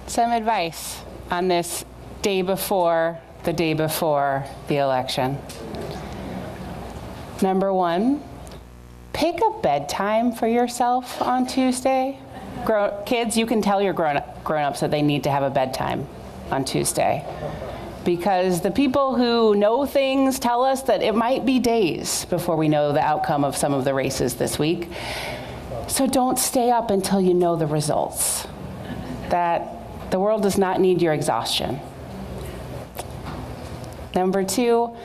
Some advice on this day before the election. Number one, pick a bedtime for yourself on Tuesday. Kids, you can tell your grown-ups that they need to have a bedtime on Tuesday, because the people who know things tell us that it might be days before we know the outcome of some of the races this week. So don't stay up until you know the results. That the world does not need your exhaustion. Number two,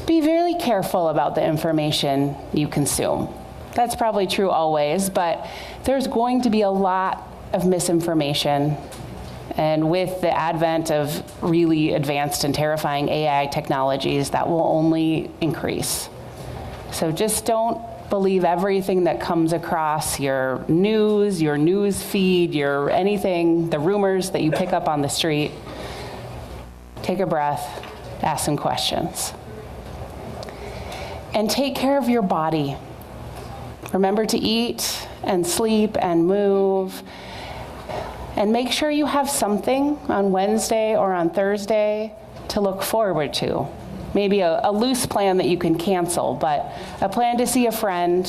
be really careful about the information you consume. That's probably true always, but there's going to be a lot of misinformation. And with the advent of really advanced and terrifying AI technologies, that will only increase. So just don't believe everything that comes across your news feed, your anything, the rumors that you pick up on the street. Take a breath, ask some questions. And take care of your body. Remember to eat and sleep and move. And make sure you have something on Wednesday or on Thursday to look forward to. Maybe a loose plan that you can cancel, but a plan to see a friend,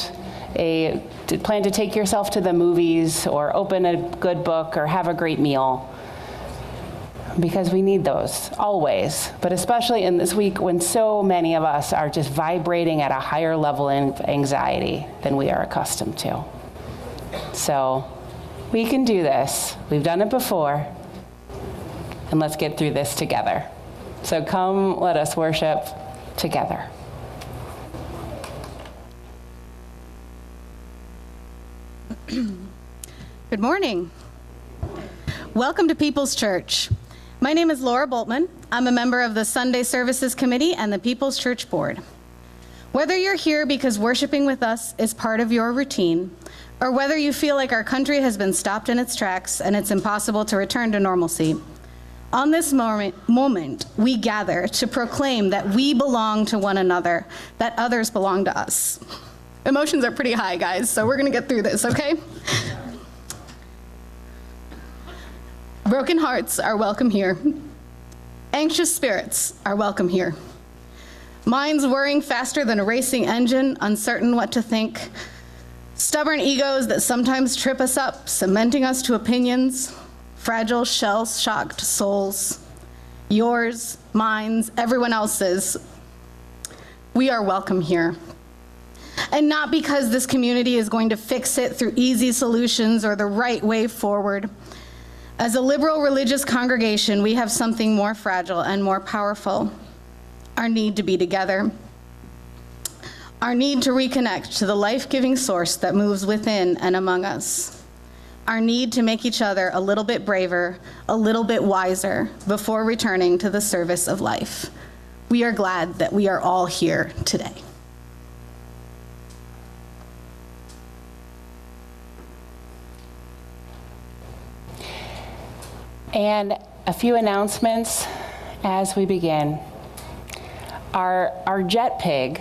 a plan to take yourself to the movies or open a good book or have a great meal. Because we need those, always, but especially in this week when so many of us are just vibrating at a higher level of anxiety than we are accustomed to. So we can do this. We've done it before, and let's get through this together. So come, let us worship together. Good morning. Welcome to People's Church. My name is Laura Boltman. I'm a member of the Sunday Services Committee and the People's Church Board. Whether you're here because worshiping with us is part of your routine, or whether you feel like our country has been stopped in its tracks and it's impossible to return to normalcy, on this moment, we gather to proclaim that we belong to one another, that others belong to us. Emotions are pretty high, guys, so we're gonna get through this, okay? Broken hearts are welcome here. Anxious spirits are welcome here. Minds whirring faster than a racing engine, uncertain what to think. Stubborn egos that sometimes trip us up, cementing us to opinions. Fragile, shell-shocked souls. Yours, mine, everyone else's. We are welcome here. And not because this community is going to fix it through easy solutions or the right way forward. As a liberal religious congregation, we have something more fragile and more powerful, our need to be together, our need to reconnect to the life-giving source that moves within and among us, our need to make each other a little bit braver, a little bit wiser before returning to the service of life. We are glad that we are all here today. And a few announcements as we begin. Our jet pig,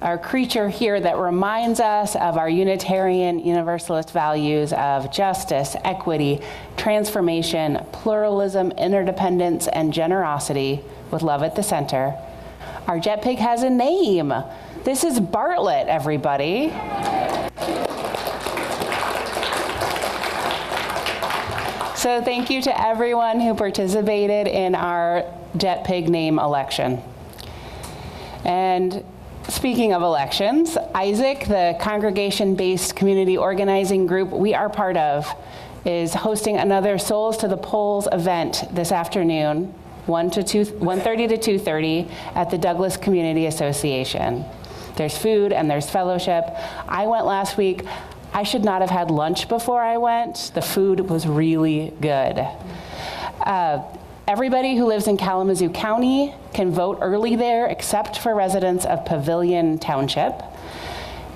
our creature here that reminds us of our Unitarian Universalist values of justice, equity, transformation, pluralism, interdependence, and generosity with love at the center. Our jet pig has a name. This is Bartlett, everybody. So thank you to everyone who participated in our jet pig name election. And speaking of elections, Isaac, the congregation-based community organizing group we are part of, is hosting another Souls to the Polls event this afternoon, 1:30 to 2:30 at the Douglas Community Association. There's food and there's fellowship. I went last week. I should not have had lunch before I went. The food was really good. Everybody who lives in Kalamazoo County can vote early there, except for residents of Pavilion Township.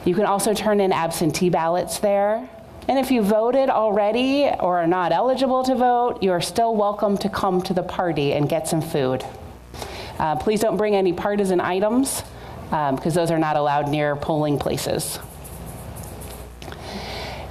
You can also turn in absentee ballots there. And if you voted already or are not eligible to vote, you are still welcome to come to the party and get some food. Please don't bring any partisan items, because those are not allowed near polling places.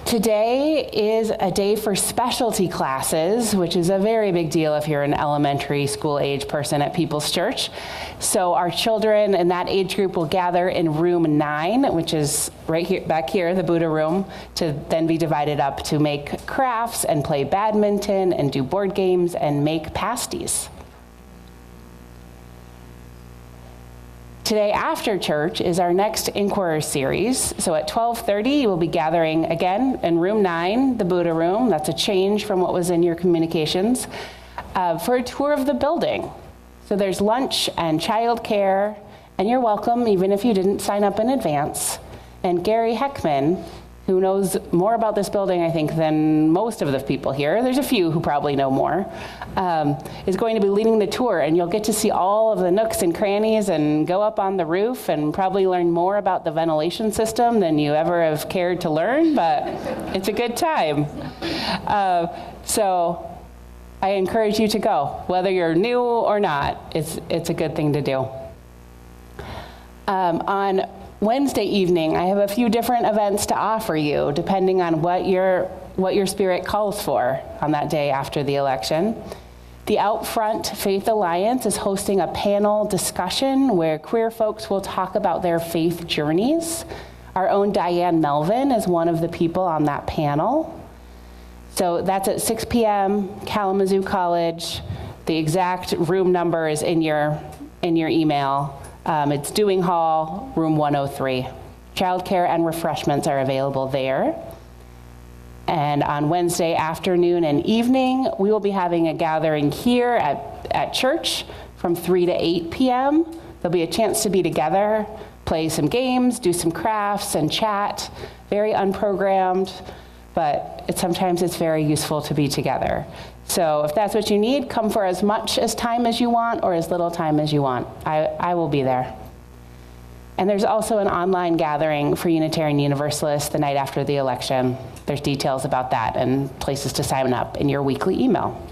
Today is a day for specialty classes, which is a very big deal if you're an elementary school age person at People's Church. So our children in that age group will gather in room 9, which is right here, back here, the Buddha room, to then be divided up to make crafts and play badminton and do board games and make pasties. Today after church is our next Inquirer series. So at 12:30, we'll be gathering again in room 9, the Buddha room. That's a change from what was in your communications, for a tour of the building. So there's lunch and childcare And you're welcome, even if you didn't sign up in advance. And Gary Heckman, who knows more about this building, I think, than most of the people here, there's a few who probably know more, is going to be leading the tour, and you'll get to see all of the nooks and crannies and go up on the roof and probably learn more about the ventilation system than you ever have cared to learn, but it's a good time. So I encourage you to go, whether you're new or not. It's a good thing to do. On Wednesday evening, I have a few different events to offer you, depending on what your spirit calls for on that day after the election. The Out Front Faith Alliance is hosting a panel discussion where queer folks will talk about their faith journeys. Our own Diane Melvin is one of the people on that panel. So that's at 6 p.m., Kalamazoo College. The exact room number is in your email. It's Dewing Hall, room 103. Childcare and refreshments are available there. And on Wednesday afternoon and evening, we will be having a gathering here at church from 3 to 8 p.m. There'll be a chance to be together, play some games, do some crafts, and chat. Very unprogrammed, but sometimes it's very useful to be together. So if that's what you need, come for as much time as you want or as little time as you want. I will be there. And there's also an online gathering for Unitarian Universalists the night after the election. There's details about that and places to sign up in your weekly email.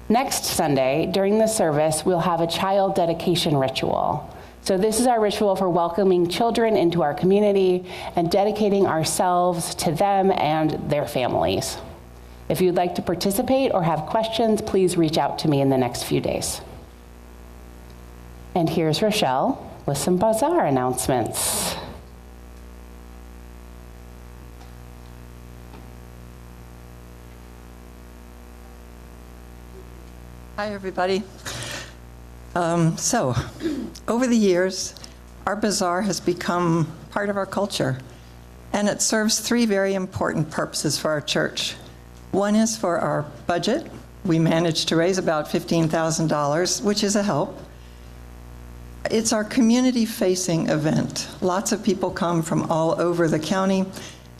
Next Sunday, during the service, we'll have a child dedication ritual. So this is our ritual for welcoming children into our community and dedicating ourselves to them and their families. If you'd like to participate or have questions, please reach out to me in the next few days. And here's Rochelle with some bazaar announcements. Hi, everybody. So, over the years, our bazaar has become part of our culture, and it serves three very important purposes for our church. One is for our budget. We managed to raise about $15,000, which is a help. It's our community-facing event. Lots of people come from all over the county.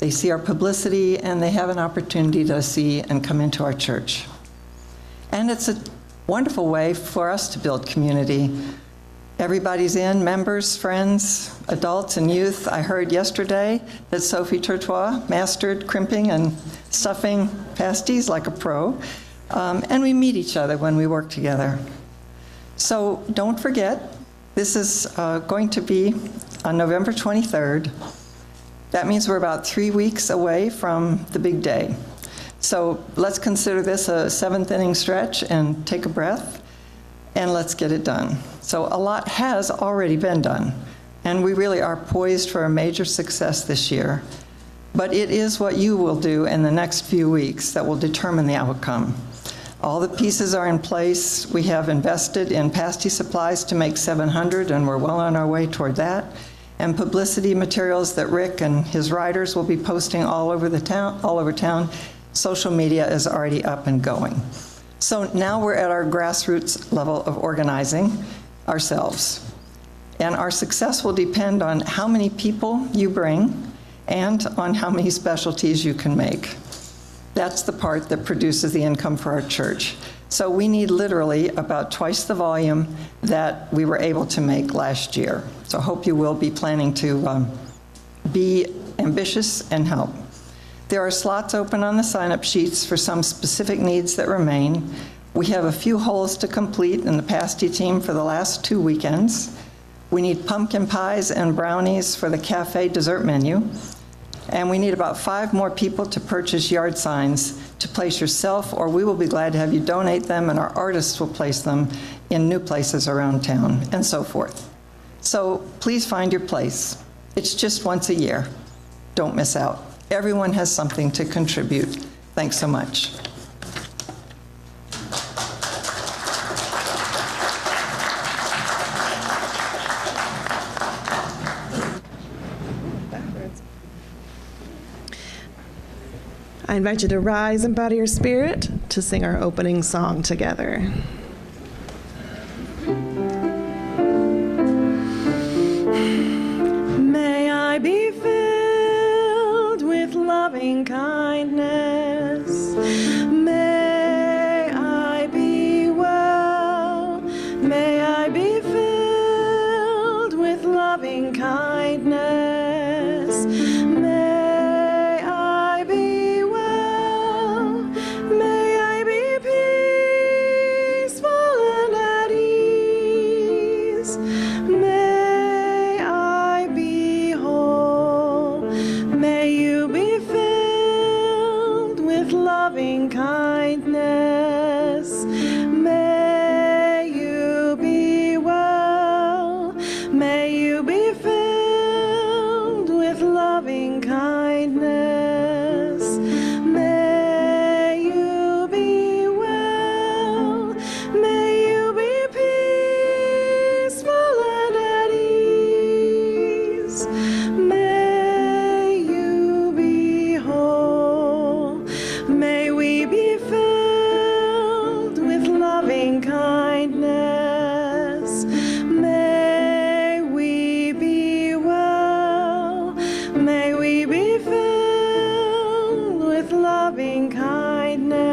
They see our publicity, and they have an opportunity to see and come into our church. And it's a wonderful way for us to build community. Everybody's in, members, friends, adults, and youth. I heard yesterday that Sophie Turtois mastered crimping and stuffing pasties like a pro. And we meet each other when we work together. So don't forget, this is going to be on November 23rd. That means we're about 3 weeks away from the big day. So let's consider this a seventh inning stretch and take a breath, and let's get it done. So a lot has already been done, and we really are poised for a major success this year. But it is what you will do in the next few weeks that will determine the outcome. All the pieces are in place. We have invested in pasty supplies to make 700, and we're well on our way toward that. And publicity materials that Rick and his writers will be posting all over town. Social media is already up and going. So now we're at our grassroots level of organizing ourselves. And our success will depend on how many people you bring and on how many specialties you can make. That's the part that produces the income for our church. So we need literally about twice the volume that we were able to make last year. So I hope you will be planning to be ambitious and help. There are slots open on the sign-up sheets for some specific needs that remain. We have a few holes to complete in the pasty team for the last 2 weekends. We need pumpkin pies and brownies for the cafe dessert menu. And we need about 5 more people to purchase yard signs to place yourself, or we will be glad to have you donate them, and our artists will place them in new places around town, and so forth. So please find your place. It's just once a year. Don't miss out. Everyone has something to contribute. Thanks so much. I invite you to rise and bow to your spirit to sing our opening song together. May I be filled with loving kindness. May I be well. May I be peaceful and at ease. May I be whole. May you be filled with loving kindness. May you be well. May you be filled with loving kindness. May you be well. May you be peaceful and at ease. May you be whole. May we be filled with loving kindness. May we be well. May we be filled with loving kindness.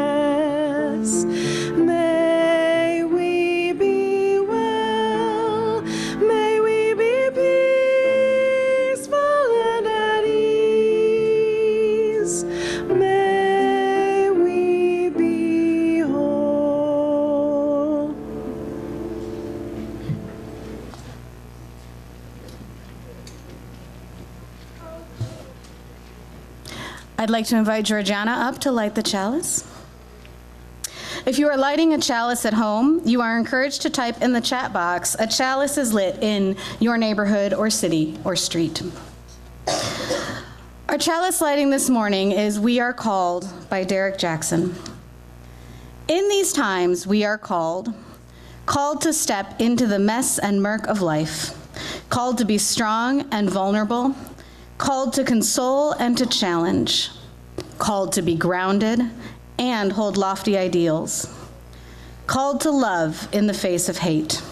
May we be well. May we be peaceful and at ease. May we be whole. I'd like to invite Georgiana up to light the chalice. If you are lighting a chalice at home, you are encouraged to type in the chat box, "A chalice is lit in your neighborhood or city or street." Our chalice lighting this morning is "We Are Called" by Derek Jackson. In these times, we are called to step into the mess and murk of life, called to be strong and vulnerable, called to console and to challenge, called to be grounded and hold lofty ideals, called to love in the face of hate.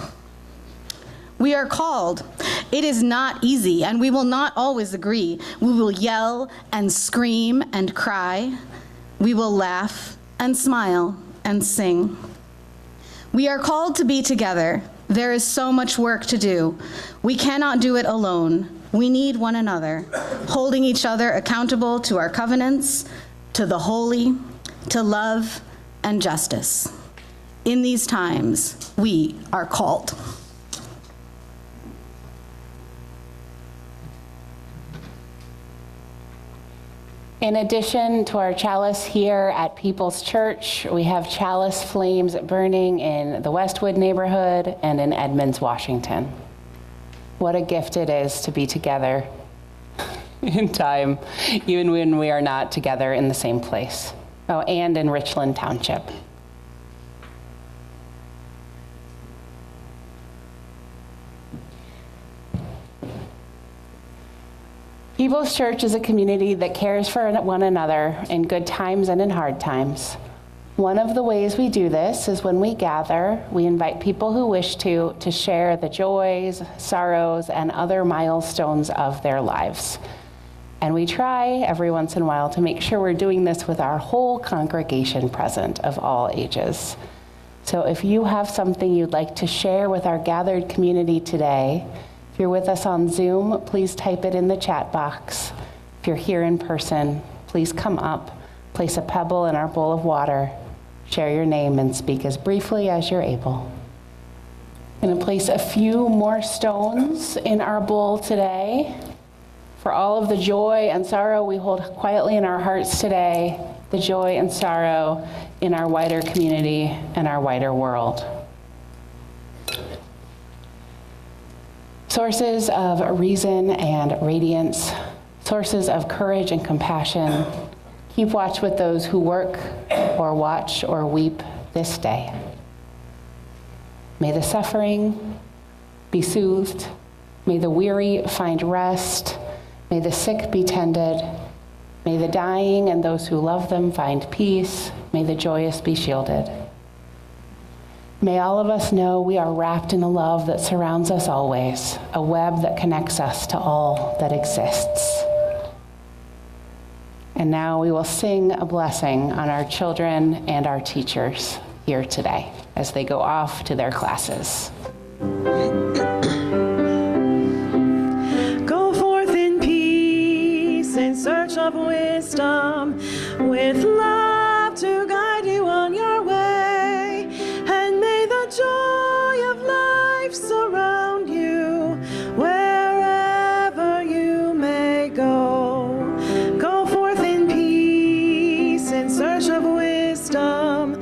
We are called. It is not easy, and we will not always agree. We will yell and scream and cry. We will laugh and smile and sing. We are called to be together. There is so much work to do. We cannot do it alone. We need one another, holding each other accountable to our covenants, to the holy, to love and justice. In these times, we are called. In addition to our chalice here at People's Church, we have chalice flames burning in the Westwood neighborhood and in Edmonds, Washington. What a gift it is to be together in time, even when we are not together in the same place. Oh, and in Richland Township. People's Church is a community that cares for one another in good times and in hard times. One of the ways we do this is when we gather, we invite people who wish to share the joys, sorrows, and other milestones of their lives. And we try every once in a while to make sure we're doing this with our whole congregation present of all ages. So if you have something you'd like to share with our gathered community today, if you're with us on Zoom, please type it in the chat box. If you're here in person, please come up, place a pebble in our bowl of water, share your name, and speak as briefly as you're able. I'm going to place a few more stones in our bowl today for all of the joy and sorrow we hold quietly in our hearts today, the joy and sorrow in our wider community and our wider world. Sources of reason and radiance, sources of courage and compassion, keep watch with those who work or watch or weep this day. May the suffering be soothed. May the weary find rest. May the sick be tended. May the dying and those who love them find peace. May the joyous be shielded. May all of us know we are wrapped in a love that surrounds us always, a web that connects us to all that exists. And now we will sing a blessing on our children and our teachers here today as they go off to their classes. Go forth in peace in search of wisdom, with love to guide you on your way, and may the joy of life surround you wherever you may go. Go forth in peace in search of wisdom,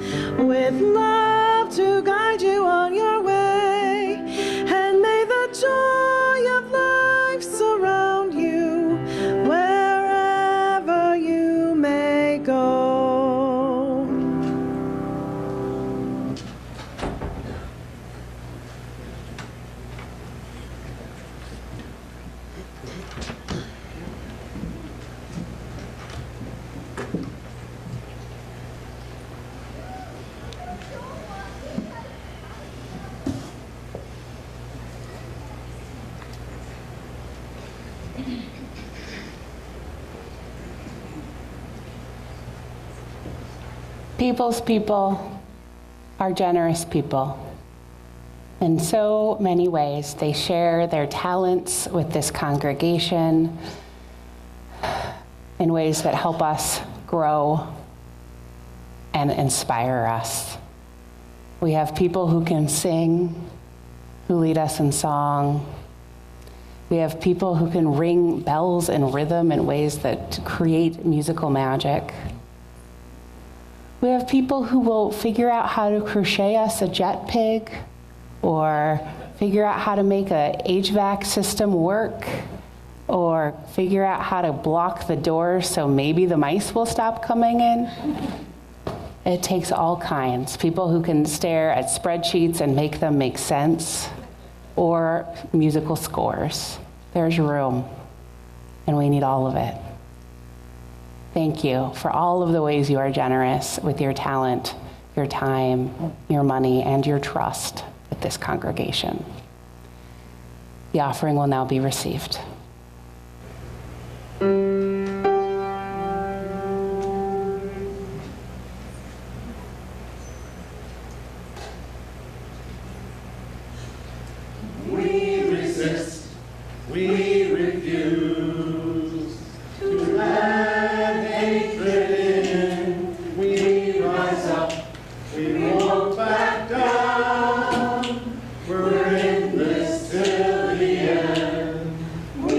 with love to guide you on your way, and may the joy of life surround you wherever you may go. People's people are generous people. In so many ways, they share their talents with this congregation in ways that help us grow and inspire us. We have people who can sing, who lead us in song. We have people who can ring bells in rhythm in ways that create musical magic. We have people who will figure out how to crochet us a jet pig, or figure out how to make a HVAC system work, or figure out how to block the doors so maybe the mice will stop coming in. It takes all kinds. People who can stare at spreadsheets and make them make sense, or musical scores. There's room, and we need all of it. Thank you for all of the ways you are generous with your talent, your time, your money, and your trust with this congregation. The offering will now be received. We resist, we refuse to let hatred in. We rise up, we won't back down. We're in this till the end. We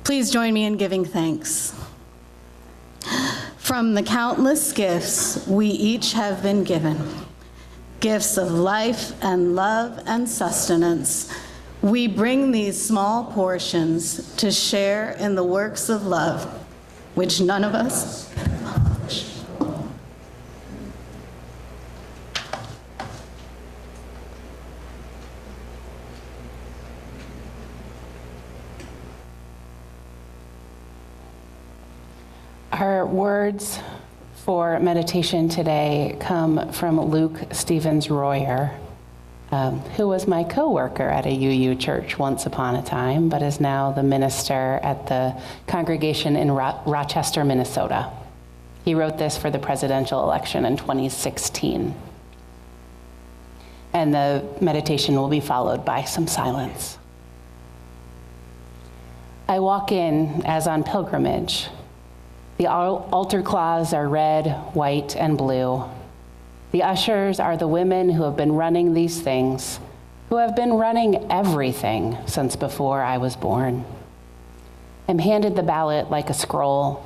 Please join me in giving thanks. From the countless gifts we each have been given, gifts of life and love and sustenance, we bring these small portions to share in the works of love, which none of us accomplish. Our words for meditation today come from Luke Stevens Royer, who was my co-worker at a UU church once upon a time, but is now the minister at the congregation in Rochester, Minnesota. He wrote this for the presidential election in 2016. And the meditation will be followed by some silence. I walk in as on pilgrimage. The altar cloths are red, white, and blue. The ushers are the women who have been running these things, who have been running everything since before I was born. I'm handed the ballot like a scroll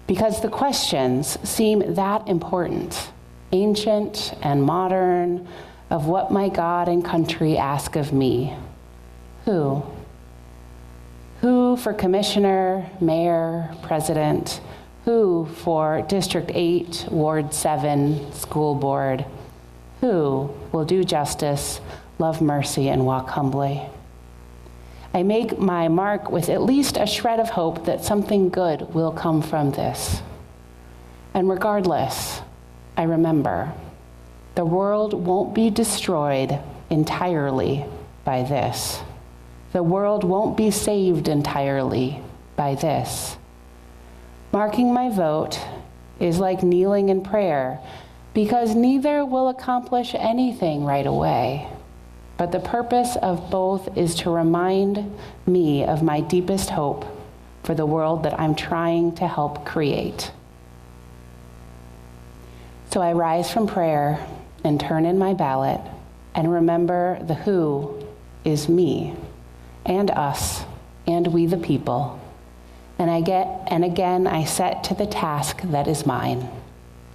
because the questions seem that important, ancient and modern, of what my God and country ask of me. Who? Who for commissioner, mayor, president? Who for District 8, Ward 7, school board? Who will do justice, love mercy, and walk humbly? I make my mark with at least a shred of hope that something good will come from this. And regardless, I remember, the world won't be destroyed entirely by this. The world won't be saved entirely by this. Marking my vote is like kneeling in prayer, because neither will accomplish anything right away. But the purpose of both is to remind me of my deepest hope for the world that I'm trying to help create. So I rise from prayer and turn in my ballot and remember the who is me and us and we the people. And again I set to the task that is mine: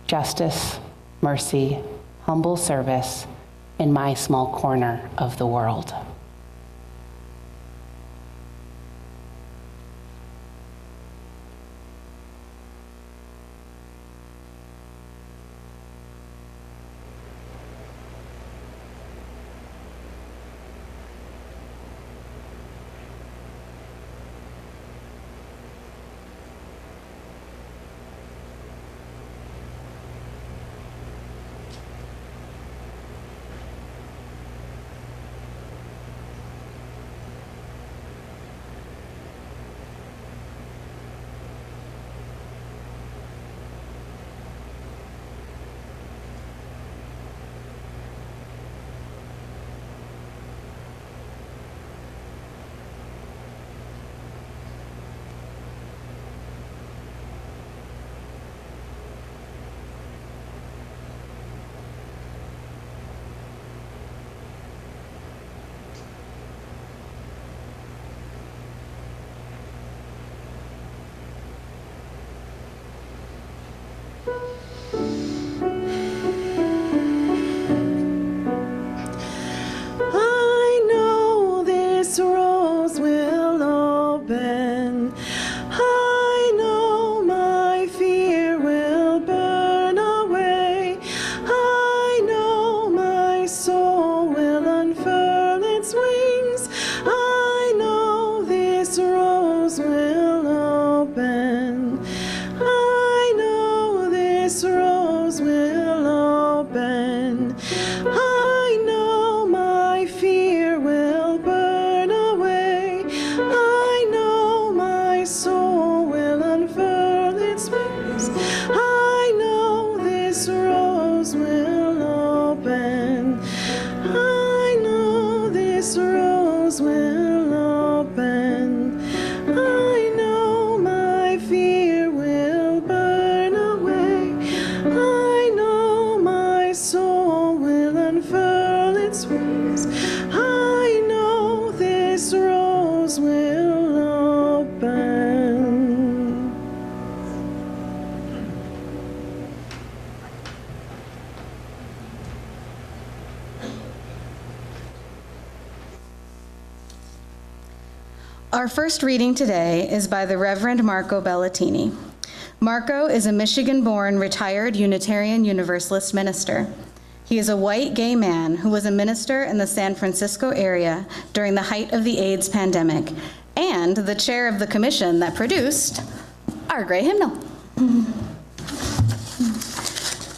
justice, mercy, humble service in my small corner of the world. Our first reading today is by the Reverend Marco Bellatini. Marco is a Michigan-born retired Unitarian Universalist minister. He is a white gay man who was a minister in the San Francisco area during the height of the AIDS pandemic and the chair of the commission that produced our great hymnal.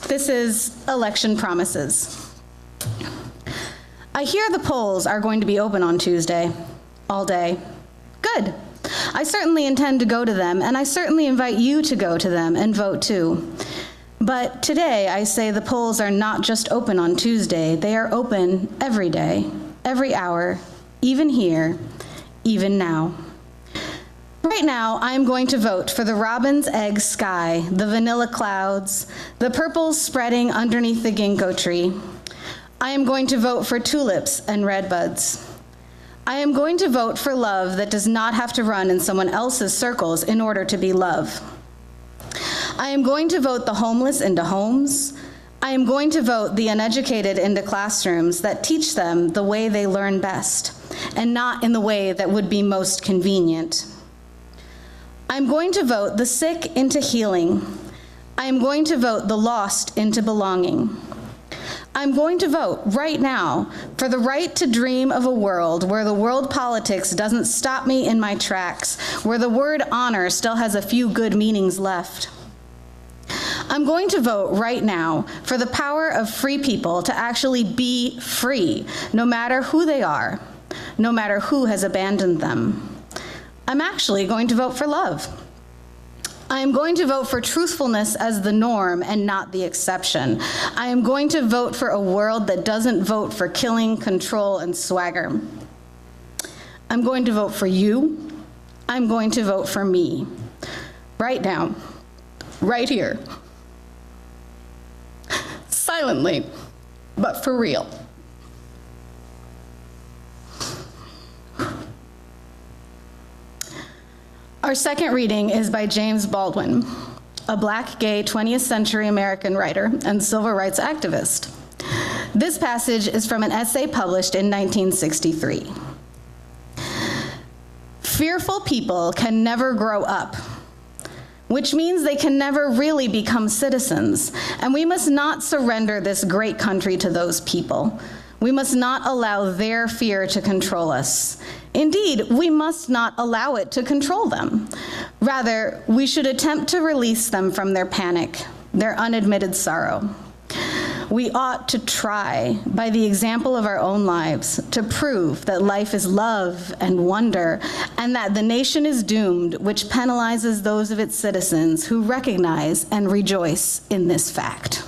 This is Election Promises. I hear the polls are going to be open on Tuesday, all day. Good. I certainly intend to go to them, and I certainly invite you to go to them and vote too. But today I say the polls are not just open on Tuesday, they are open every day, every hour, even here, even now. Right now, I'm going to vote for the robin's egg sky, the vanilla clouds, the purples spreading underneath the ginkgo tree. I am going to vote for tulips and redbuds. I am going to vote for love that does not have to run in someone else's circles in order to be love. I am going to vote the homeless into homes. I am going to vote the uneducated into classrooms that teach them the way they learn best, and not in the way that would be most convenient. I'm going to vote the sick into healing. I am going to vote the lost into belonging. I'm going to vote right now for the right to dream of a world where the world politics doesn't stop me in my tracks, where the word honor still has a few good meanings left. I'm going to vote right now for the power of free people to actually be free, no matter who they are, no matter who has abandoned them. I'm actually going to vote for love. I am going to vote for truthfulness as the norm and not the exception. I am going to vote for a world that doesn't vote for killing, control, and swagger. I'm going to vote for you. I'm going to vote for me. Right now, right here. Silently, but for real. Our second reading is by James Baldwin, a Black gay 20th century American writer and civil rights activist. This passage is from an essay published in 1963. Fearful people can never grow up, which means they can never really become citizens, and we must not surrender this great country to those people. We must not allow their fear to control us. Indeed, we must not allow it to control them. Rather, we should attempt to release them from their panic, their unadmitted sorrow. We ought to try, by the example of our own lives, to prove that life is love and wonder, and that the nation is doomed, which penalizes those of its citizens who recognize and rejoice in this fact.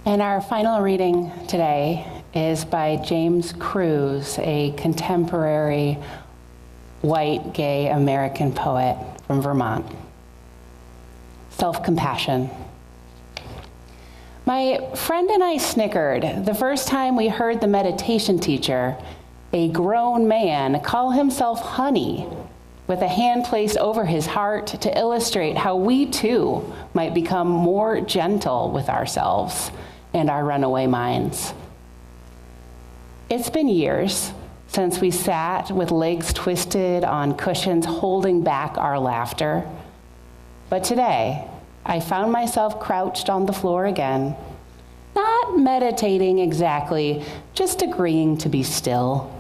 And our final reading today is by James Cruz, a contemporary white gay American poet from Vermont. Self-compassion. My friend and I snickered the first time we heard the meditation teacher, a grown man, call himself honey with a hand placed over his heart to illustrate how we too might become more gentle with ourselves and our runaway minds. It's been years since we sat with legs twisted on cushions holding back our laughter. But today, I found myself crouched on the floor again, not meditating exactly, just agreeing to be still,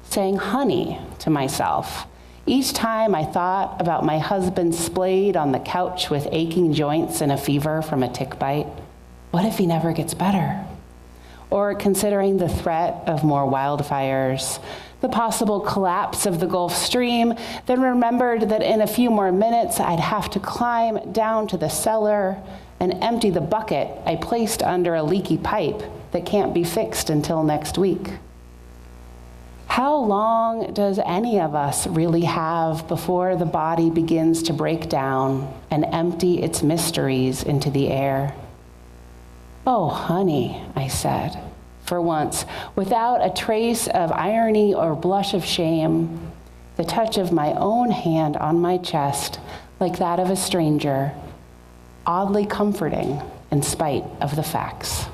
saying honey to myself. Each time I thought about my husband splayed on the couch with aching joints and a fever from a tick bite. What if he never gets better? Or considering the threat of more wildfires, the possible collapse of the Gulf Stream, then remembered that in a few more minutes I'd have to climb down to the cellar and empty the bucket I placed under a leaky pipe that can't be fixed until next week. How long does any of us really have before the body begins to break down and empty its mysteries into the air? Oh, honey, I said, for once, without a trace of irony or blush of shame, the touch of my own hand on my chest, like that of a stranger, oddly comforting in spite of the facts.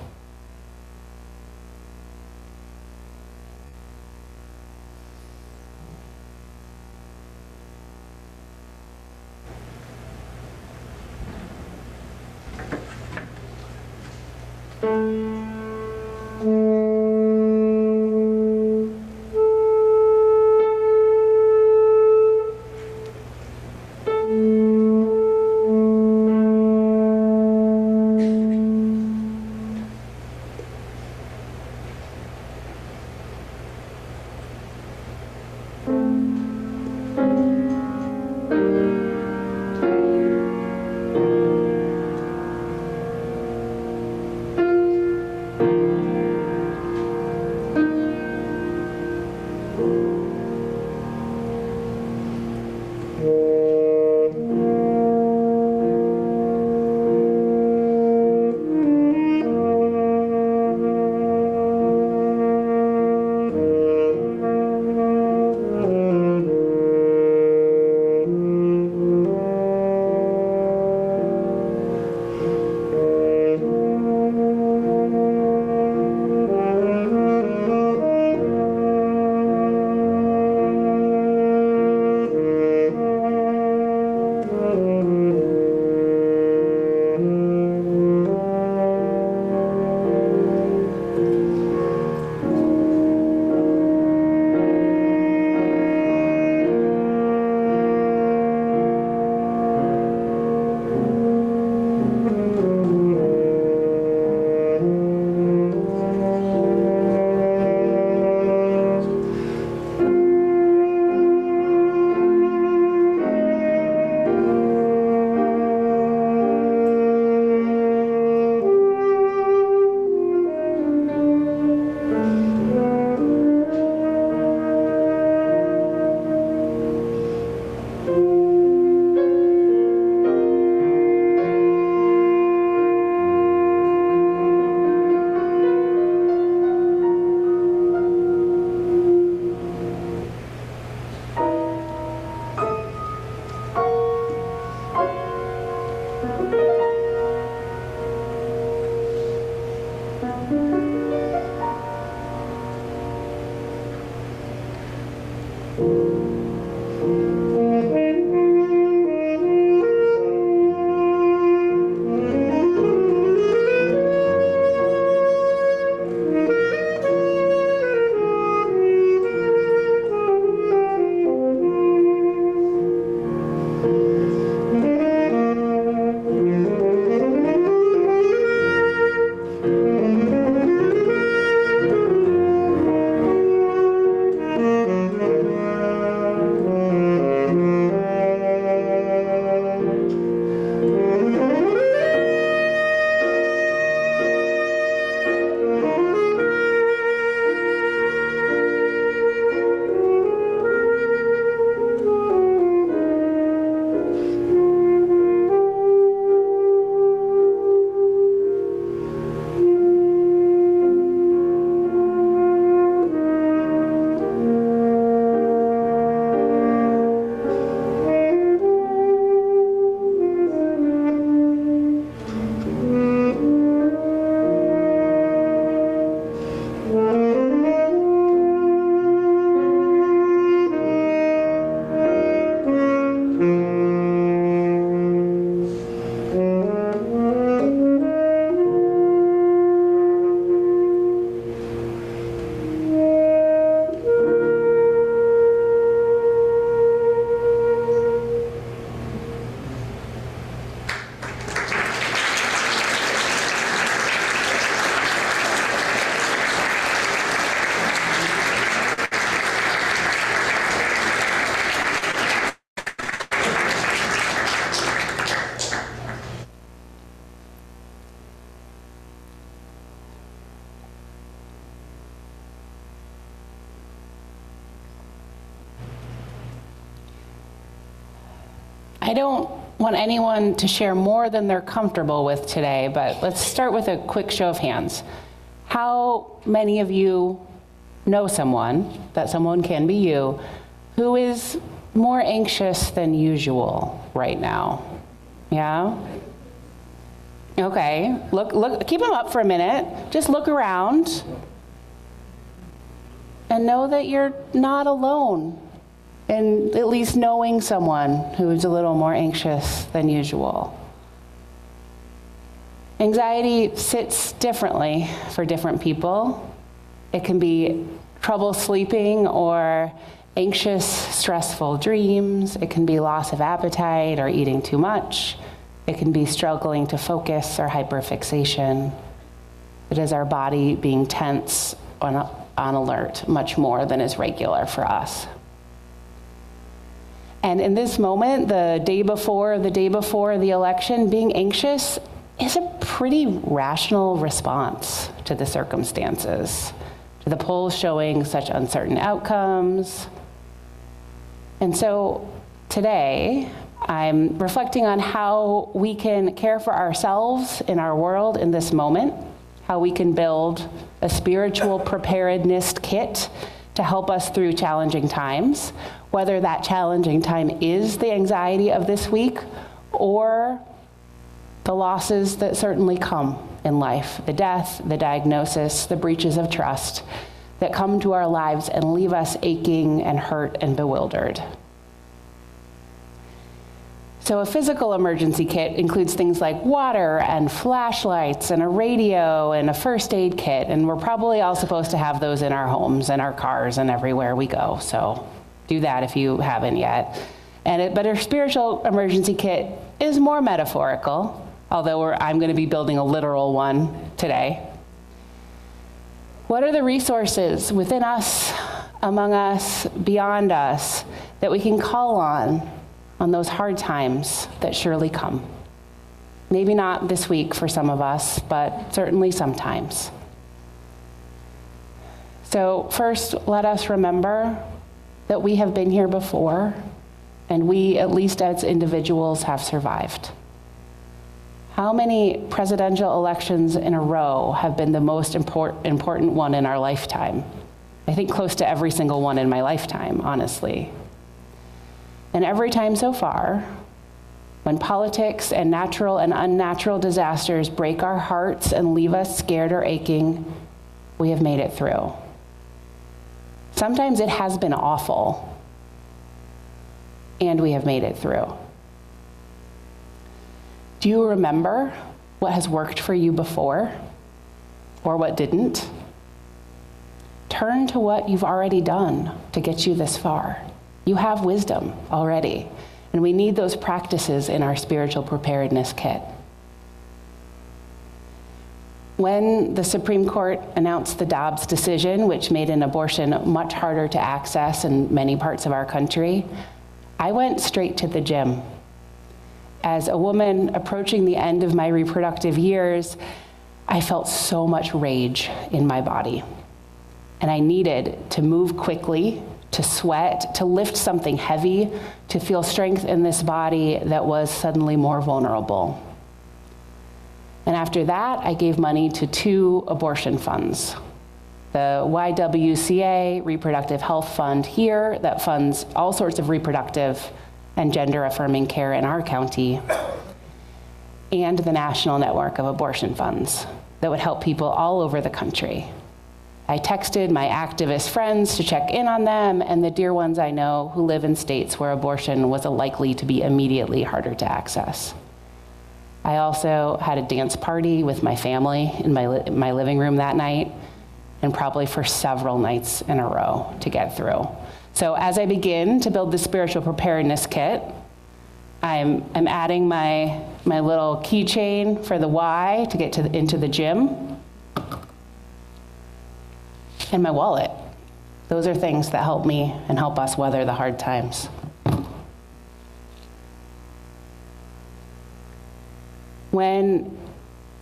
I don't want anyone to share more than they're comfortable with today, but let's start with a quick show of hands. How many of you know someone, that someone can be you, who is more anxious than usual right now? Yeah? Okay, look, keep them up for a minute. Just look around and know that you're not alone in at least knowing someone who's a little more anxious than usual. Anxiety sits differently for different people. It can be trouble sleeping or anxious, stressful dreams. It can be loss of appetite or eating too much. It can be struggling to focus or hyperfixation. It is our body being tense on alert much more than is regular for us. And in this moment, the day before the election, being anxious is a pretty rational response to the circumstances, to the polls showing such uncertain outcomes. And so today, I'm reflecting on how we can care for ourselves in our world in this moment, how we can build a spiritual preparedness kit to help us through challenging times, whether that challenging time is the anxiety of this week or the losses that certainly come in life, the death, the diagnosis, the breaches of trust that come to our lives and leave us aching and hurt and bewildered. So a physical emergency kit includes things like water and flashlights and a radio and a first aid kit, and we're probably all supposed to have those in our homes and our cars and everywhere we go, so do that if you haven't yet. But our spiritual emergency kit is more metaphorical, although I'm going to be building a literal one today. What are the resources within us, among us, beyond us, that we can call on those hard times that surely come? Maybe not this week for some of us, but certainly sometimes. So first, let us remember that we have been here before, and we, at least as individuals, have survived. How many presidential elections in a row have been the most important one in our lifetime? I think close to every single one in my lifetime, honestly. And every time so far, when politics and natural and unnatural disasters break our hearts and leave us scared or aching, we have made it through. Sometimes it has been awful, and we have made it through. Do you remember what has worked for you before, or what didn't? Turn to what you've already done to get you this far. You have wisdom already, and we need those practices in our spiritual preparedness kit. When the Supreme Court announced the Dobbs decision, which made an abortion much harder to access in many parts of our country, I went straight to the gym. As a woman approaching the end of my reproductive years, I felt so much rage in my body. And I needed to move quickly, to sweat, to lift something heavy, to feel strength in this body that was suddenly more vulnerable. And after that, I gave money to 2 abortion funds. The YWCA Reproductive Health Fund here that funds all sorts of reproductive and gender-affirming care in our county, and the National Network of Abortion Funds that would help people all over the country. I texted my activist friends to check in on them and the dear ones I know who live in states where abortion was likely to be immediately harder to access. I also had a dance party with my family in my living room that night, and probably for several nights in a row to get through. So as I begin to build the spiritual preparedness kit, I'm adding my little keychain for the Y to get into the gym, and my wallet. Those are things that help me and help us weather the hard times. When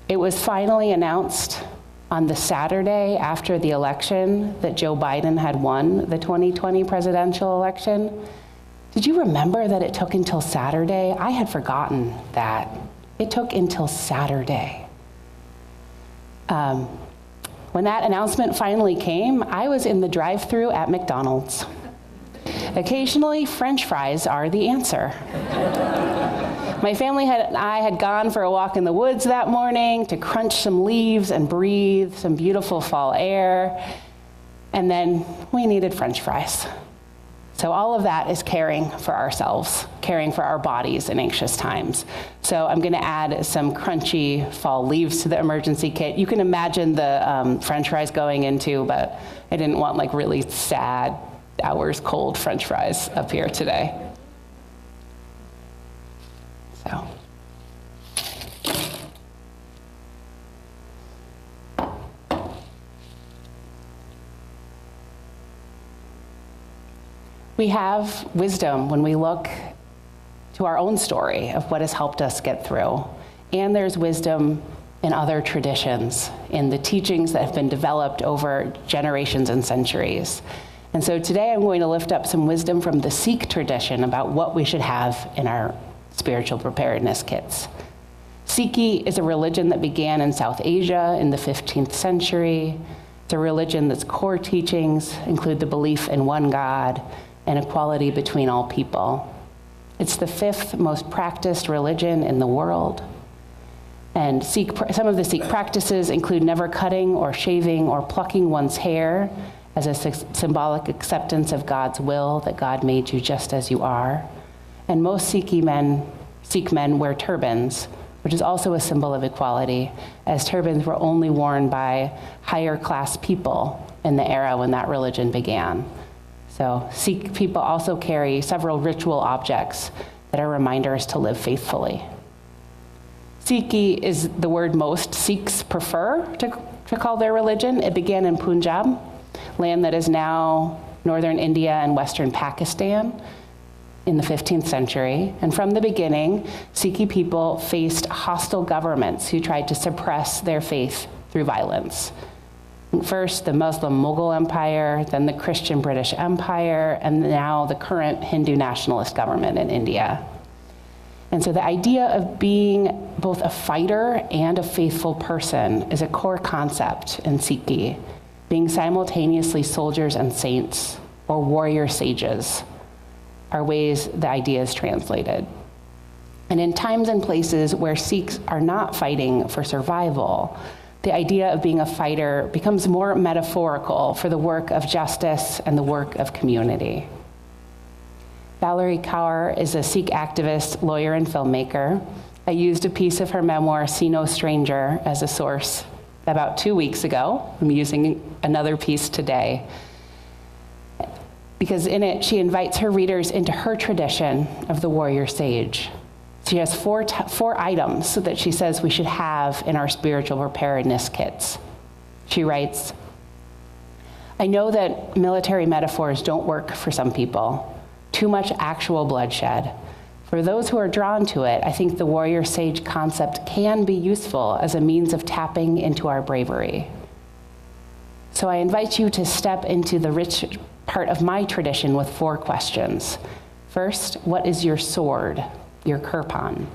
it was finally announced on the Saturday after the election that Joe Biden had won the 2020 presidential election, did you remember that it took until Saturday? I had forgotten that. It took until Saturday. When that announcement finally came, I was in the drive-thru at McDonald's. Occasionally, French fries are the answer. My family and I had gone for a walk in the woods that morning to crunch some leaves and breathe some beautiful fall air, and then we needed French fries. So all of that is caring for ourselves, caring for our bodies in anxious times. So I'm gonna add some crunchy fall leaves to the emergency kit. You can imagine the French fries going into, but I didn't want like really sad, hours cold French fries up here today. So. We have wisdom when we look to our own story of what has helped us get through. And there's wisdom in other traditions, in the teachings that have been developed over generations and centuries. And so today I'm going to lift up some wisdom from the Sikh tradition about what we should have in our spiritual preparedness kits. Sikhi is a religion that began in South Asia in the 15th century. It's a religion that's core teachings include the belief in one God and equality between all people. It's the 5th most practiced religion in the world. And some of the Sikh practices include never cutting or shaving or plucking one's hair as a symbolic acceptance of God's will, that God made you just as you are. And most Sikh men wear turbans, which is also a symbol of equality, as turbans were only worn by higher class people in the era when that religion began. So Sikh people also carry several ritual objects that are reminders to live faithfully. Sikhi is the word most Sikhs prefer to call their religion. It began in Punjab, land that is now northern India and western Pakistan, in the 15th century. And from the beginning, Sikh people faced hostile governments who tried to suppress their faith through violence. First, the Muslim Mughal Empire, then the Christian British Empire, and now the current Hindu nationalist government in India. And so the idea of being both a fighter and a faithful person is a core concept in Sikhi, being simultaneously soldiers and saints, or warrior sages, are ways the idea is translated. And in times and places where Sikhs are not fighting for survival, the idea of being a fighter becomes more metaphorical for the work of justice and the work of community. Valerie Kaur is a Sikh activist, lawyer, and filmmaker. I used a piece of her memoir, See No Stranger, as a source about 2 weeks ago. I'm using another piece today, because in it, she invites her readers into her tradition of the warrior sage. She has four items that she says we should have in our spiritual preparedness kits. She writes, I know that military metaphors don't work for some people. Too much actual bloodshed. For those who are drawn to it, I think the warrior sage concept can be useful as a means of tapping into our bravery. So I invite you to step into the rich part of my tradition with 4 questions. First, what is your sword, your kirpan?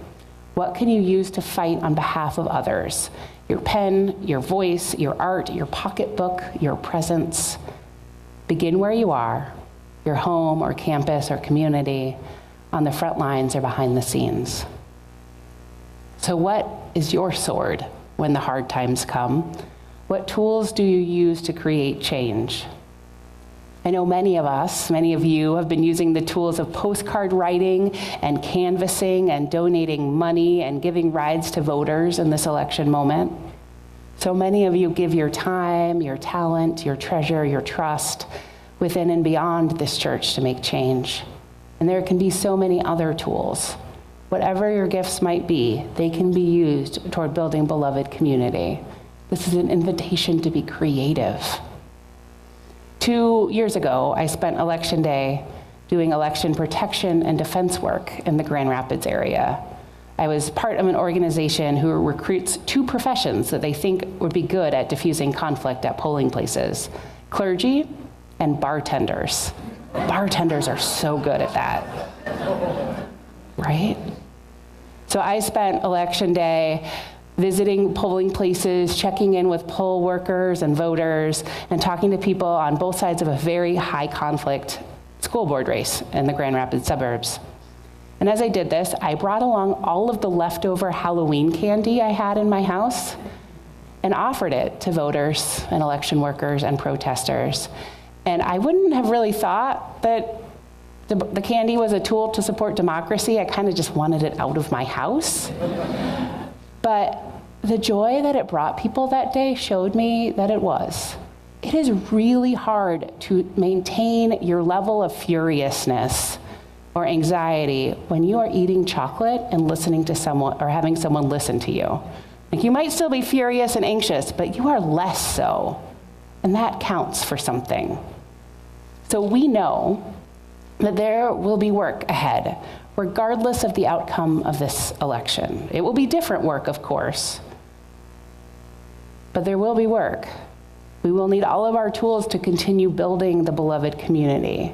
What can you use to fight on behalf of others? Your pen, your voice, your art, your pocketbook, your presence. Begin where you are, your home or campus or community, on the front lines or behind the scenes. So what is your sword when the hard times come? What tools do you use to create change? I know many of you have been using the tools of postcard writing and canvassing and donating money and giving rides to voters in this election moment. So many of you give your time, your talent, your treasure, your trust within and beyond this church to make change. And there can be so many other tools. Whatever your gifts might be, they can be used toward building beloved community. This is an invitation to be creative. 2 years ago, I spent Election Day doing election protection and defense work in the Grand Rapids area. I was part of an organization who recruits 2 professions that they think would be good at diffusing conflict at polling places: clergy and bartenders. Bartenders are so good at that, right? So I spent Election Day visiting polling places, checking in with poll workers and voters, and talking to people on both sides of a very high conflict school board race in the Grand Rapids suburbs. And as I did this, I brought along all of the leftover Halloween candy I had in my house and offered it to voters and election workers and protesters. And I wouldn't have really thought that the candy was a tool to support democracy. I kind of just wanted it out of my house. But the joy that it brought people that day showed me that it was. It is really hard to maintain your level of furiousness or anxiety when you are eating chocolate and listening to someone or having someone listen to you. Like, you might still be furious and anxious, but you are less so. And that counts for something. So we know that there will be work ahead, regardless of the outcome of this election. It will be different work, of course, but there will be work. We will need all of our tools to continue building the beloved community.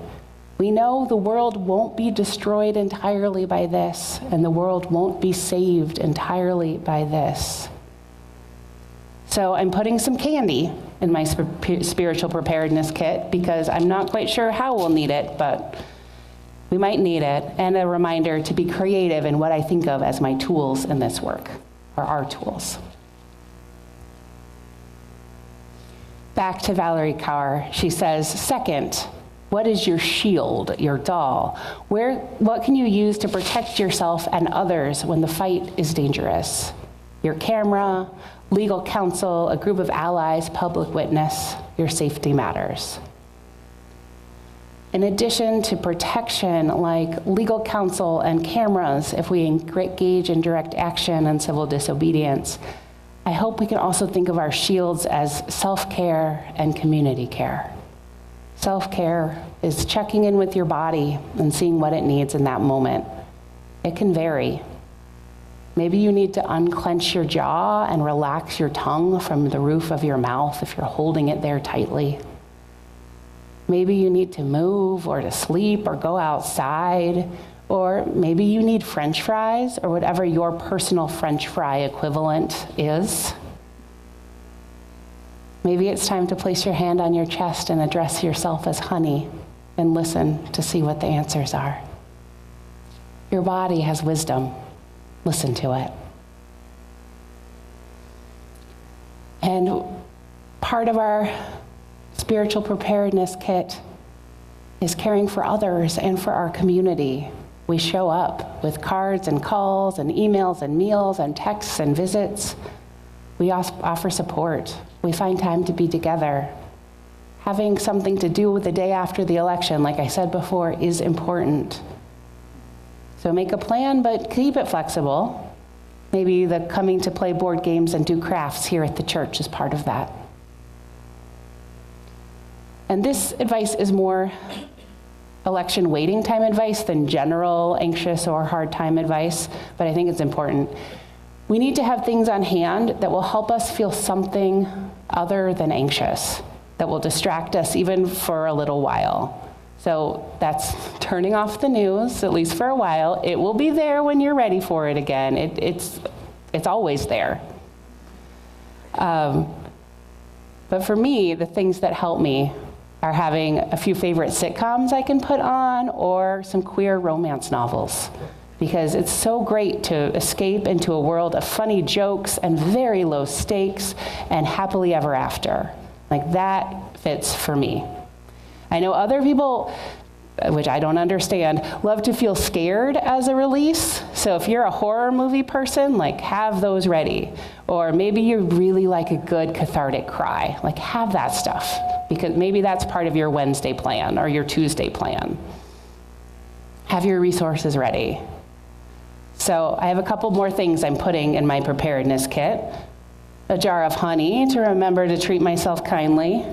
We know the world won't be destroyed entirely by this, and the world won't be saved entirely by this. So I'm putting some candy in my spiritual preparedness kit because I'm not quite sure how we'll need it, but we might need it, and a reminder to be creative in what I think of as my tools in this work, or our tools. Back to Valerie Kaur, she says, second, what is your shield, your doll? What can you use to protect yourself and others when the fight is dangerous? Your camera, legal counsel, a group of allies, public witness, your safety matters. In addition to protection like legal counsel and cameras, if we engage in direct action and civil disobedience, I hope we can also think of our shields as self-care and community care. Self-care is checking in with your body and seeing what it needs in that moment. It can vary. Maybe you need to unclench your jaw and relax your tongue from the roof of your mouth if you're holding it there tightly. Maybe you need to move or to sleep or go outside, or maybe you need French fries or whatever your personal French fry equivalent is. Maybe it's time to place your hand on your chest and address yourself as honey and listen to see what the answers are. Your body has wisdom. Listen to it. And part of our spiritual preparedness kit is caring for others and for our community. We show up with cards and calls and emails and meals and texts and visits. We offer support. We find time to be together. Having something to do with the day after the election, like I said before, is important. So make a plan, but keep it flexible. Maybe the coming to play board games and do crafts here at the church is part of that. And this advice is more election waiting time advice than general anxious or hard time advice, but I think it's important. We need to have things on hand that will help us feel something other than anxious, that will distract us even for a little while. So that's turning off the news, at least for a while. It will be there when you're ready for it again. It's always there. But for me, the things that help me are having a few favorite sitcoms I can put on or some queer romance novels, because it's so great to escape into a world of funny jokes and very low stakes and happily ever after. Like, that fits for me. I know other people, which I don't understand, love to feel scared as a release. So if you're a horror movie person, like, have those ready. Or maybe you really like a good cathartic cry, like, have that stuff, because maybe that's part of your Wednesday plan or your Tuesday plan. Have your resources ready. So I have a couple more things I'm putting in my preparedness kit. A jar of honey to remember to treat myself kindly.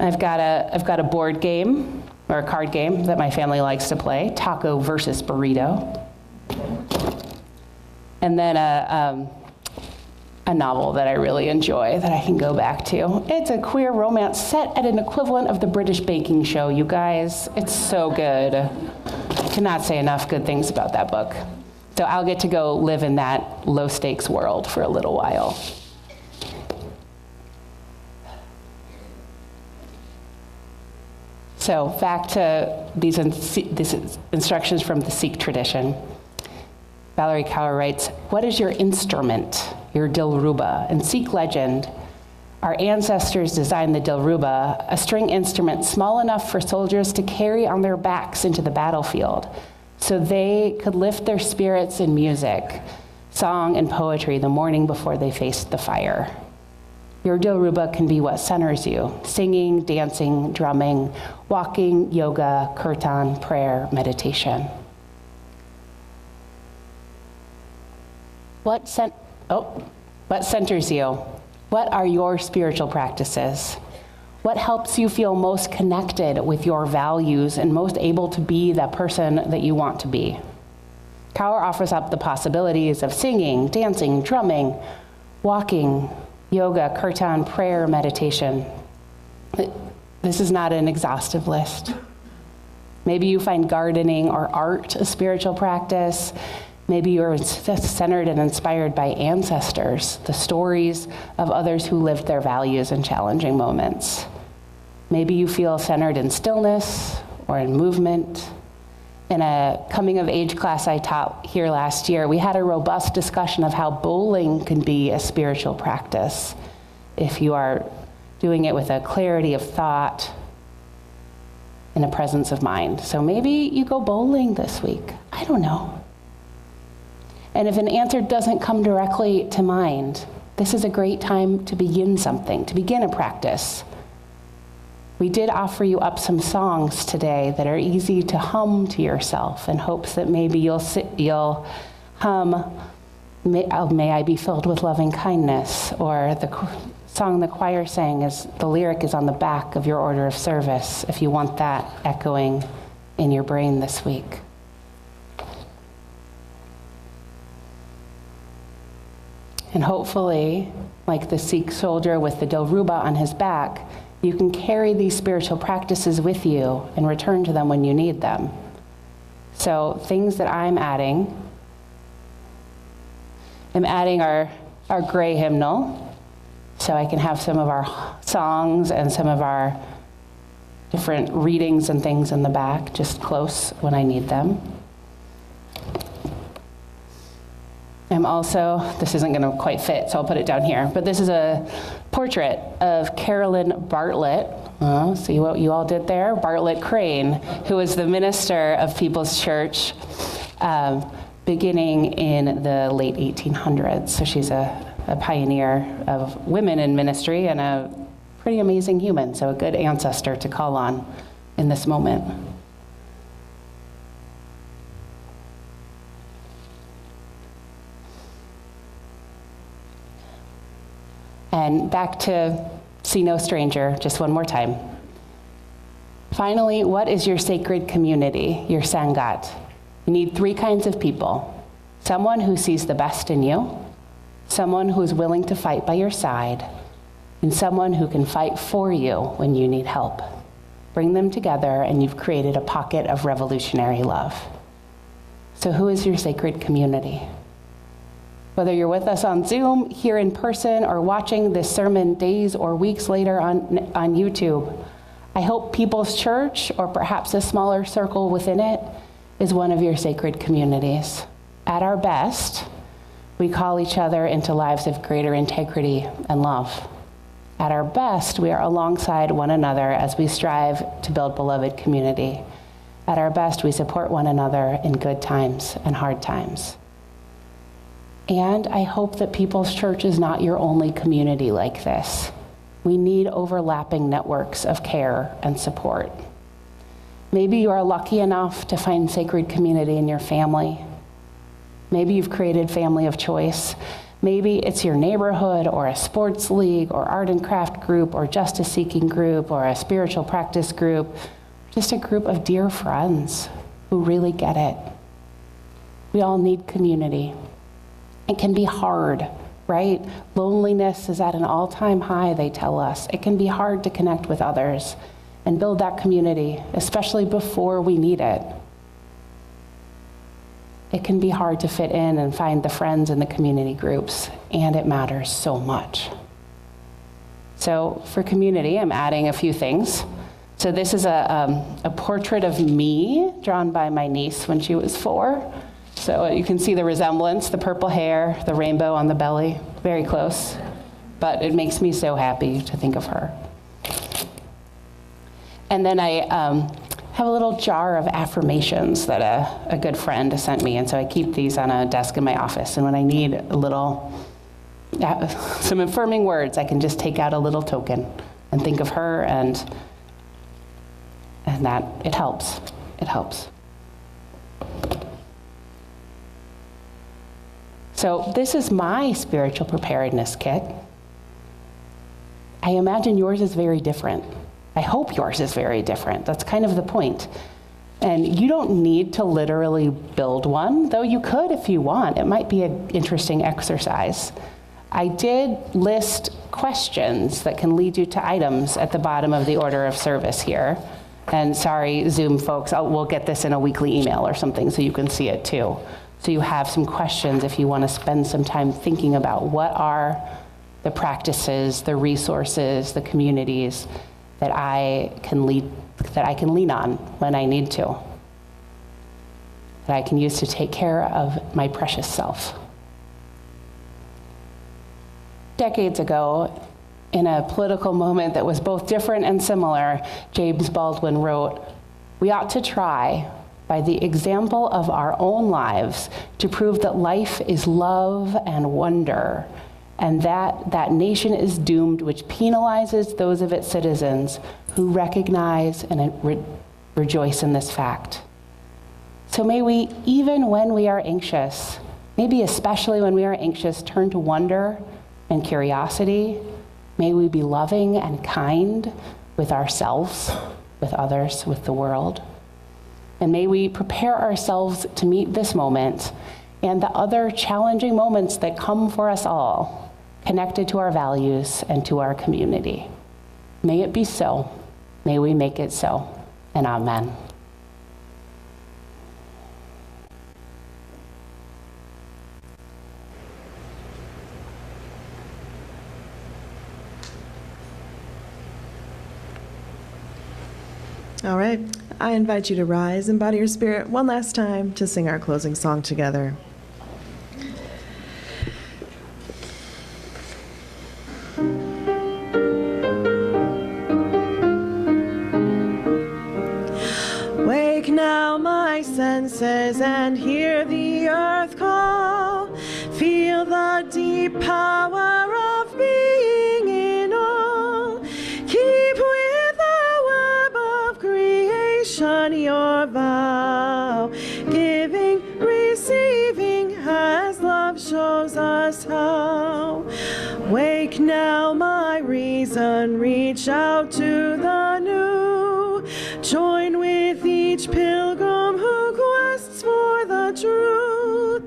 I've got a board game, or a card game, that my family likes to play, taco versus burrito. And then a novel that I really enjoy that I can go back to. It's a queer romance set at an equivalent of the British baking show, you guys. It's so good. I cannot say enough good things about that book. So I'll get to go live in that low stakes world for a little while. So back to these instructions from the Sikh tradition. Valerie Kaur writes, what is your instrument, your dilruba? In Sikh legend, Our ancestors designed the dilruba, a string instrument small enough for soldiers to carry on their backs into the battlefield, so they could lift their spirits in music, song, and poetry the morning before they faced the fire. Your dilruba can be what centers you: singing, dancing, drumming, walking, yoga, kirtan, prayer, meditation. What centers you? What are your spiritual practices? What helps you feel most connected with your values and most able to be the person that you want to be? Kaur offers up the possibilities of singing, dancing, drumming, walking, yoga, kirtan, prayer, meditation. This is not an exhaustive list. Maybe you find gardening or art a spiritual practice. Maybe you're centered and inspired by ancestors, the stories of others who lived their values in challenging moments. Maybe you feel centered in stillness or in movement. In a coming of age class I taught here last year, we had a robust discussion of how bowling can be a spiritual practice if you are doing it with a clarity of thought and a presence of mind. So maybe you go bowling this week. I don't know. And if an answer doesn't come directly to mind, this is a great time to begin something, to begin a practice. We did offer you up some songs today that are easy to hum to yourself in hopes that maybe you'll hum, May I be filled with loving kindness, or the song the choir sang, the lyric is on the back of your order of service, if you want that echoing in your brain this week. And hopefully, like the Sikh soldier with the dilruba on his back, you can carry these spiritual practices with you and return to them when you need them. So things that I'm adding our gray hymnal, so I can have some of our songs and some of our different readings and things in the back, just close when I need them. I'm also, this isn't going to quite fit, so I'll put it down here, but this is a portrait of Carolyn Bartlett. See what you all did there? Bartlett Crane, who was the minister of People's Church beginning in the late 1800s. So she's a pioneer of women in ministry and a pretty amazing human, so a good ancestor to call on in this moment. And back to see no stranger, just one more time. Finally, what is your sacred community, your sangat? You need three kinds of people. Someone who sees the best in you, someone who is willing to fight by your side, and someone who can fight for you when you need help. Bring them together and you've created a pocket of revolutionary love. So who is your sacred community? Whether you're with us on Zoom, here in person, or watching this sermon days or weeks later on YouTube, I hope People's Church, or perhaps a smaller circle within it, is one of your sacred communities. At our best, we call each other into lives of greater integrity and love. At our best, we are alongside one another as we strive to build beloved community. At our best, we support one another in good times and hard times. And I hope that People's Church is not your only community like this. We need overlapping networks of care and support. Maybe you are lucky enough to find sacred community in your family. Maybe you've created family of choice. Maybe it's your neighborhood or a sports league or art and craft group or justice-seeking group or a spiritual practice group, just a group of dear friends who really get it. We all need community. It can be hard, right? Loneliness is at an all-time high, they tell us. It can be hard to connect with others and build that community, especially before we need it. It can be hard to fit in and find the friends in the community groups, and it matters so much. So for community, I'm adding a few things. So this is a portrait of me drawn by my niece when she was 4. So you can see the resemblance, the purple hair, the rainbow on the belly, very close. but it makes me so happy to think of her. And then I have a little jar of affirmations that a good friend sent me, and so I keep these on a desk in my office, and when I need a little, some affirming words, I can just take out a little token and think of her, and that, it helps. It helps. So this is my spiritual preparedness kit. I imagine yours is very different. I hope yours is very different. That's kind of the point. And you don't need to literally build one, though you could if you want. It might be an interesting exercise. I did list questions that can lead you to items at the bottom of the order of service here. And sorry, Zoom folks, we'll get this in a weekly email or something so you can see it too. So you have some questions if you want to spend some time thinking about what are the practices, the resources, the communities that I can lean on when I need to, that I can use to take care of my precious self. Decades ago, in a political moment that was both different and similar, James Baldwin wrote, "We ought to try, by the example of our own lives, to prove that life is love and wonder, and that nation is doomed which penalizes those of its citizens who recognize and rejoice in this fact." So may we, even when we are anxious, maybe especially when we are anxious, turn to wonder and curiosity. May we be loving and kind with ourselves, with others, with the world. And may we prepare ourselves to meet this moment and the other challenging moments that come for us all, connected to our values and to our community. May it be so. May we make it so. And amen. All right, I invite you to rise and bow to your spirit one last time to sing our closing song together. Wake now my senses and hear the earth call. Feel the deep power of being in all. Keep with the web of creation your vow. Giving, receiving as love shows us how. Wake now my reason, reach out to the new. Join with each pilgrim who quests for the truth.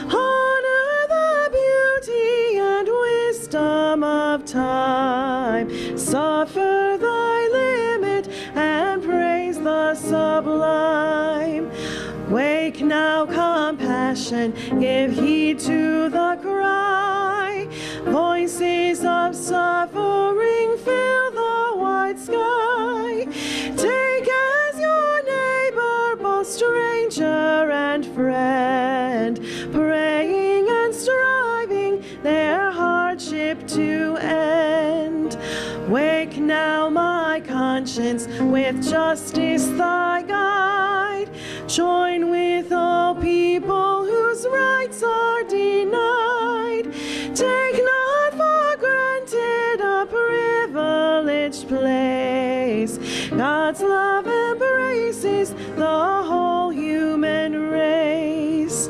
Honor the beauty and wisdom of time. Suffer thy limit and praise the sublime. Wake now compassion, give heed to the cry. Voices of suffering fill the wide sky. Take as your neighbor both stranger and friend, praying and striving their hardship to end. Wake now my conscience, with justice thy guide. Join with all people whose rights are denied. Take not for granted a privileged place. God's love embraces the whole human race.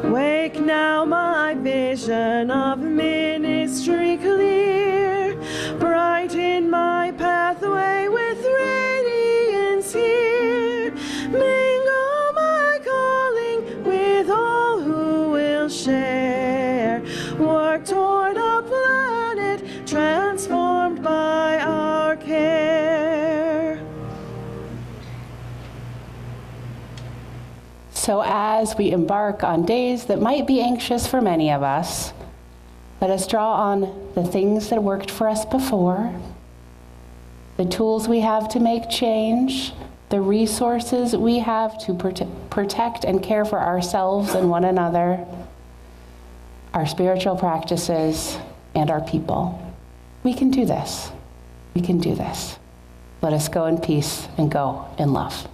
Wake now my vision of ministry clear. Brighten my pathway with radiance here. Mingle my calling with all who will share. Work toward a planet transformed by our care. So as we embark on days that might be anxious for many of us, let us draw on the things that worked for us before, the tools we have to make change, the resources we have to protect and care for ourselves and one another, our spiritual practices, and our people. we can do this. We can do this. Let us go in peace and go in love.